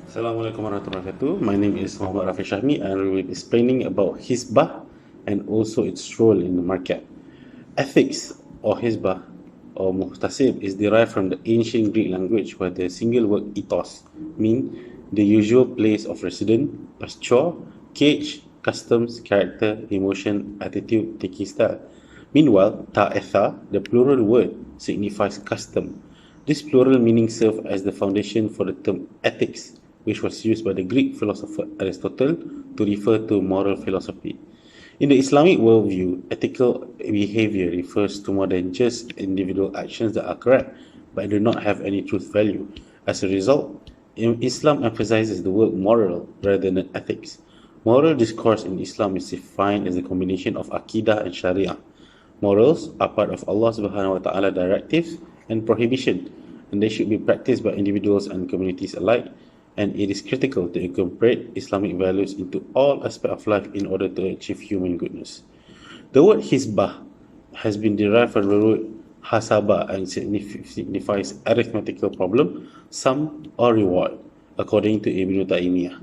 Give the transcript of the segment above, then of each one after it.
Assalamualaikum warahmatullahi wabarakatuh. My name is Mohamed and we will be explaining about Hisbah and also its role in the market. Ethics or Hisbah or Muhtasib is derived from the ancient Greek language where the single word ethos mean the usual place of residence, pasture, cage, customs, character, emotion, attitude, thinking style. Meanwhile, ta'etha, the plural word, signifies custom. This plural meaning served as the foundation for the term ethics, which was used by the Greek philosopher Aristotle to refer to moral philosophy. In the Islamic worldview, ethical behavior refers to more than just individual actions that are correct but do not have any truth value. As a result, Islam emphasizes the word moral rather than ethics. Moral discourse in Islam is defined as a combination of Aqidah and Sharia. Morals are part of Allah subhanahu wa ta'ala directives and prohibition, and they should be practiced by individuals and communities alike, and it is critical to incorporate Islamic values into all aspects of life in order to achieve human goodness. The word Hisbah has been derived from the root hasaba and signifies arithmetical problem, sum or reward, according to Ibn Taymiyyah.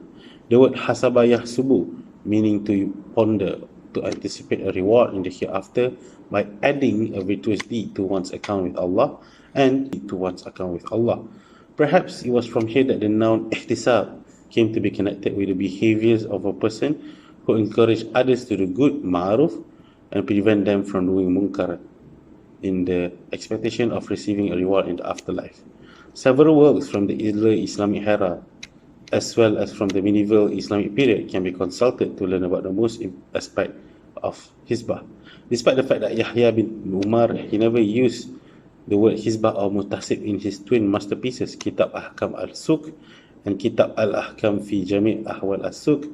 The word hasaba yahsubu, meaning to ponder, to anticipate a reward in the hereafter by adding a virtuous deed to one's account with Allah and to one's account with Allah. Perhaps it was from here that the noun ihtisab came to be connected with the behaviors of a person who encourage others to do good, ma'ruf, and prevent them from doing munkar in the expectation of receiving a reward in the afterlife. Several works from the early Islamic era as well as from the medieval Islamic period can be consulted to learn about the most aspect of Hisbah. Despite the fact that Yahya bin Umar, he never used the word Hisbah or Mutasib in his twin masterpieces, Kitab Ahkam al-Suq and Kitab al-Ahkam fi Jami' Ahwal al-Suq.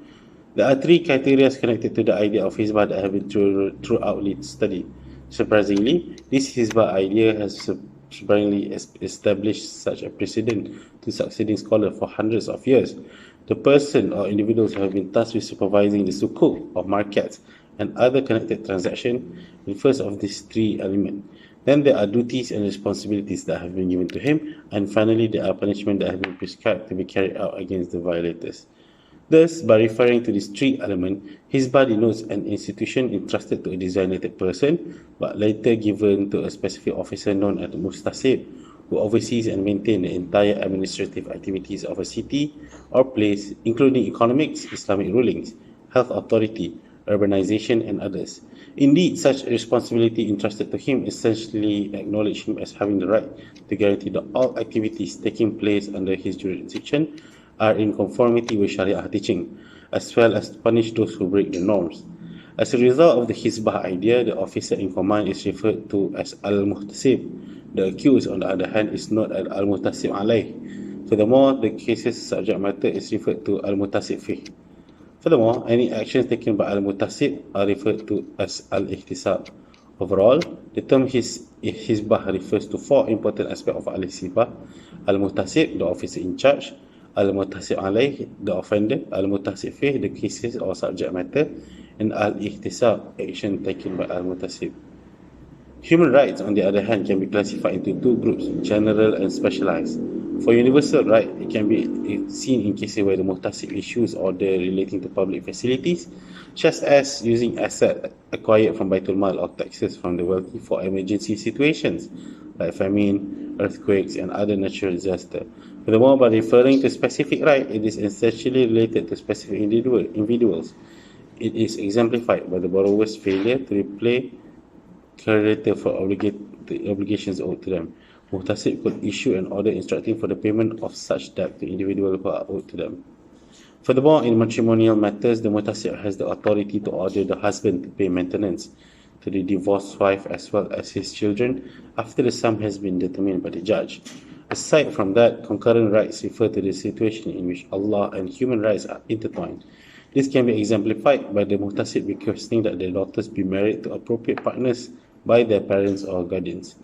There are three criteria connected to the idea of Hisbah that have been throughout its study. Surprisingly, this Hisbah idea has surprisingly established such a precedent to succeeding scholars for hundreds of years. The person or individuals who have been tasked with supervising the sukuk of markets and other connected transactions in first of these three elements. Then there are duties and responsibilities that have been given to him, and finally there are punishments that have been prescribed to be carried out against the violators. Thus, by referring to these three elements, Hisbah denotes an institution entrusted to a designated person, but later given to a specific officer known as the Mustasib, who oversees and maintains the entire administrative activities of a city or place, including economics, Islamic rulings, health authority, urbanization, and others. Indeed, such responsibility entrusted to him essentially acknowledged him as having the right to guarantee that all activities taking place under his jurisdiction are in conformity with Sharia teaching, as well as to punish those who break the norms. As a result of the Hisbah idea, the officer in command is referred to as al-Muhtasib. The accused, on the other hand, is not al-Muhtasib alayh. Furthermore, the case's subject matter is referred to al-Muhtasib fih. Furthermore, any actions taken by al-Muhtasib are referred to as al-Ihtisab. Overall, the term Hisbah refers to four important aspects of al-Hisbah: al-Muhtasib, the officer in charge; al-Muhtasib alayh, the offender; al-Muhtasib fih, the cases or subject matter; and al-Ihtisab, action taken by al-Muhtasib. Human rights, on the other hand, can be classified into two groups, general and specialized. For universal right, it can be seen in cases where the Muhtasib issues order relating to public facilities, such as using assets acquired from Baitul Mal or taxes from the wealthy for emergency situations like famine, earthquakes, and other natural disasters. Furthermore, by referring to specific right, it is essentially related to specific individuals. It is exemplified by the borrower's failure to repay creditor for obligations owed to them. Muhtasib could issue an order instructing for the payment of such debt to individuals who are owed to them. Furthermore, in matrimonial matters, the Muhtasib has the authority to order the husband to pay maintenance to the divorced wife as well as his children after the sum has been determined by the judge. Aside from that, concurrent rights refer to the situation in which Allah and human rights are intertwined. This can be exemplified by the Muhtasib requesting that their daughters be married to appropriate partners by their parents or guardians.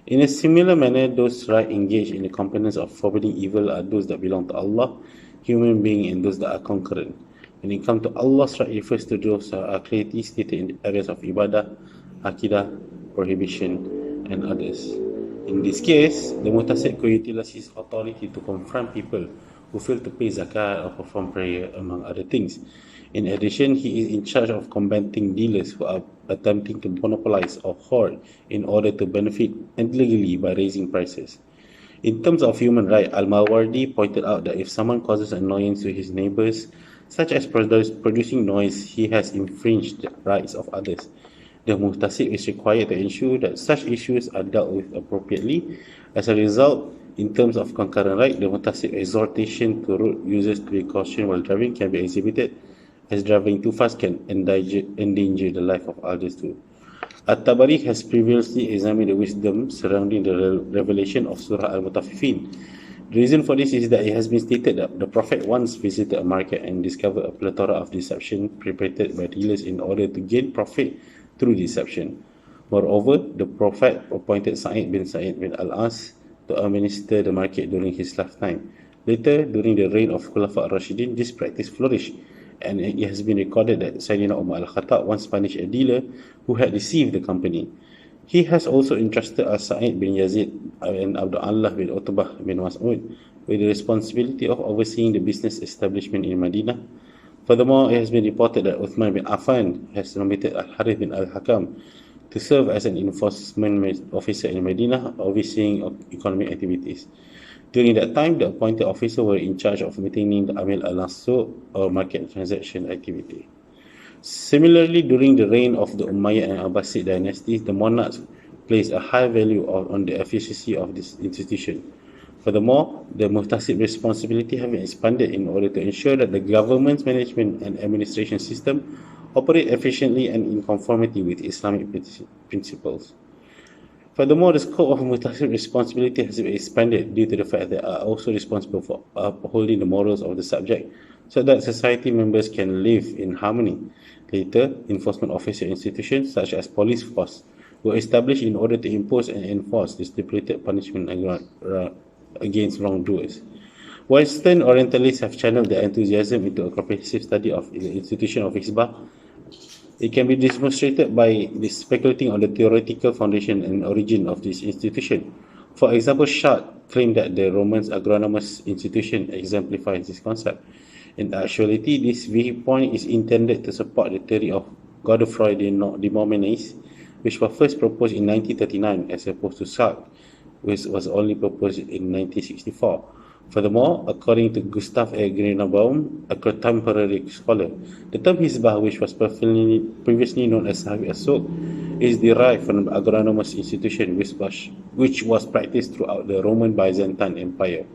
In a similar manner, those rights engaged in the components of forbidding evil are those that belong to Allah, human being, and those that are concurrent. When it comes to Allah's right, it refers to those that are clearly stated in the areas of ibadah, akidah, prohibition, and others. In this case, the Muhtasib could utilize his authority to confront people who fail to pay zakat or perform prayer, among other things. In addition, he is in charge of combating dealers who are attempting to monopolize or hoard in order to benefit illegally by raising prices. In terms of human rights, Al-Mawardi pointed out that if someone causes annoyance to his neighbors, such as producing noise, he has infringed the rights of others. The Muhtasib is required to ensure that such issues are dealt with appropriately. As a result, in terms of concurrent right, the Muhtasib exhortation to road users to be cautious while driving can be exhibited, as driving too fast can endanger the life of others too. At-Tabari has previously examined the wisdom surrounding the revelation of Surah Al-Mutaffifin. The reason for this is that it has been stated that the Prophet once visited a market and discovered a plethora of deception perpetrated by dealers in order to gain profit through deception. Moreover, the Prophet appointed Sa'id bin al-As to administer the market during his lifetime. Later, during the reign of Khulafa al-Rashidin, this practice flourished, and it has been recorded that Sayyidina Umar al-Khattab once punished a dealer who had deceived the company. He has also entrusted Sa'id bin Yazid and Abdullah bin Utbah bin Mas'ud with the responsibility of overseeing the business establishment in Medina. Furthermore, it has been reported that Uthman bin Affan has nominated Al-Harith bin Al-Hakam to serve as an enforcement officer in Medina, overseeing economic activities. During that time, the appointed officers were in charge of maintaining the Amil al-Suq or market transaction activity. Similarly, during the reign of the Umayyad and Abbasid dynasties, the monarchs placed a high value on the efficiency of this institution. Furthermore, the Muhtasib responsibility have been expanded in order to ensure that the government's management and administration system operate efficiently and in conformity with Islamic principles. Furthermore, the scope of Muhtasib responsibility has been expanded due to the fact that they are also responsible for upholding the morals of the subject so that society members can live in harmony. Later, enforcement officer institutions such as police force were established in order to impose and enforce the stipulated punishment against wrongdoers. Western Orientalists have channeled their enthusiasm into a comprehensive study of the institution of Hisbah. It can be demonstrated by speculating on the theoretical foundation and origin of this institution. For example, Schott claimed that the Roman agronomous institution exemplifies this concept. In actuality, this viewpoint is intended to support the theory of Godefroy de Mormenes, which was first proposed in 1939 as opposed to Schott, which was only proposed in 1964. Furthermore, according to Gustav A. Greenbaum, a contemporary scholar, the term Hisbah, which was previously known as Hiet, is derived from the agronomous institution which was practiced throughout the Roman Byzantine Empire.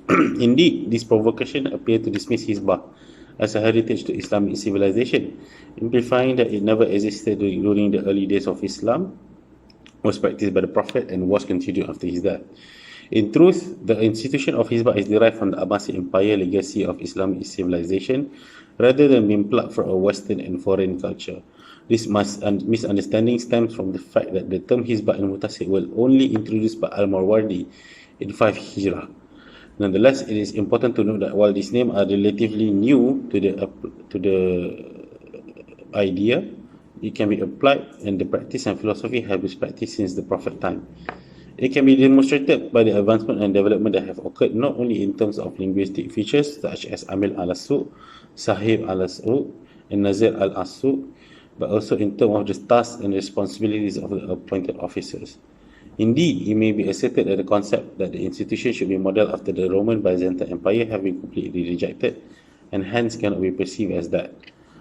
Indeed, this provocation appeared to dismiss Hisbah as a heritage to Islamic civilization, implying that it never existed during the early days of Islam, was practiced by the Prophet, and was continued after his death. In truth, the institution of Hisbah is derived from the Abbasid Empire legacy of Islamic civilization rather than being plucked from a Western and foreign culture. This misunderstanding stems from the fact that the term Hisbah and Muhtasib were only introduced by Al-Mawardi in 5 Hijrah. Nonetheless, it is important to note that while these names are relatively new to the idea, it can be applied, and the practice and philosophy have been practiced since the Prophet time. It can be demonstrated by the advancement and development that have occurred not only in terms of linguistic features such as Amil al-Suq, Sahib al-Suq, and Nazir al-Suq, but also in terms of the tasks and responsibilities of the appointed officers. Indeed, it may be asserted that the concept that the institution should be modelled after the Roman Byzantine Empire have been completely rejected, and hence cannot be perceived as that.